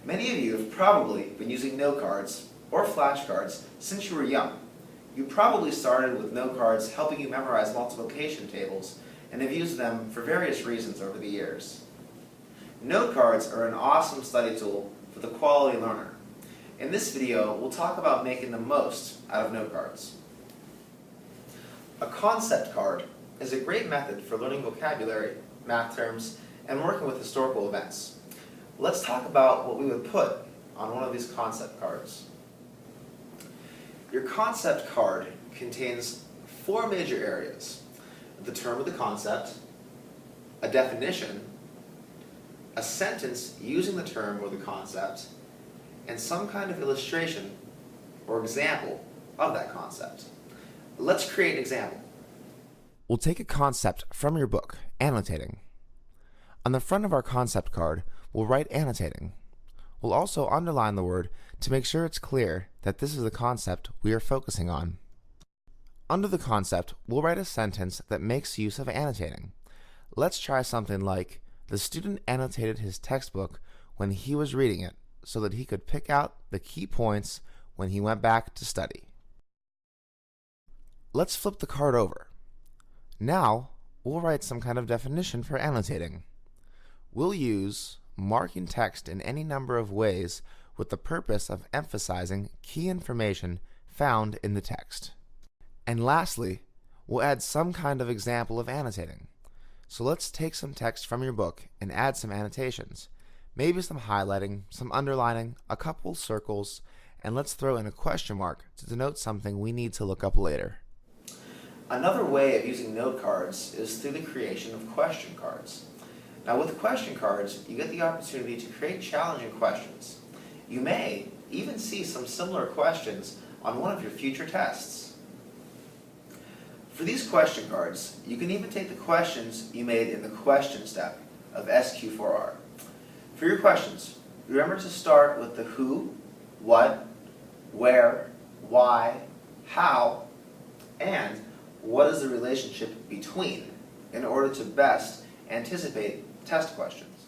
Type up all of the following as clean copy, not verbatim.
Many of you have probably been using note cards or flashcards since you were young. You probably started with note cards helping you memorize multiplication tables and have used them for various reasons over the years. Note cards are an awesome study tool for the quality learner. In this video, we'll talk about making the most out of note cards. A concept card is a great method for learning vocabulary, math terms, and working with historical events. Let's talk about what we would put on one of these concept cards. Your concept card contains 4 major areas: the term of the concept, a definition, a sentence using the term or the concept, and some kind of illustration or example of that concept. Let's create an example. We'll take a concept from your book, annotating. On the front of our concept card, we'll write annotating. We'll also underline the word to make sure it's clear that this is the concept we are focusing on. Under the concept, we'll write a sentence that makes use of annotating. Let's try something like, the student annotated his textbook when he was reading it so that he could pick out the key points when he went back to study. Let's flip the card over. Now, we'll write some kind of definition for annotating. We'll use marking text in any number of ways with the purpose of emphasizing key information found in the text. And lastly, we'll add some kind of example of annotating. So let's take some text from your book and add some annotations. Maybe some highlighting, some underlining, a couple circles, and let's throw in a question mark to denote something we need to look up later. Another way of using note cards is through the creation of question cards. Now with question cards, you get the opportunity to create challenging questions. You may even see some similar questions on one of your future tests. For these question cards, you can even take the questions you made in the question step of SQ4R. For your questions, remember to start with the who, what, where, why, how, and what is the relationship between in order to best anticipate test questions.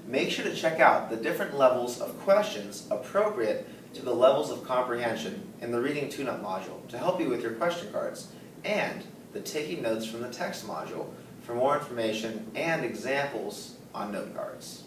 Make sure to check out the different levels of questions appropriate to the levels of comprehension in the Reading Tune-Up module to help you with your question cards, and the Taking Notes from the Text module for more information and examples on note cards.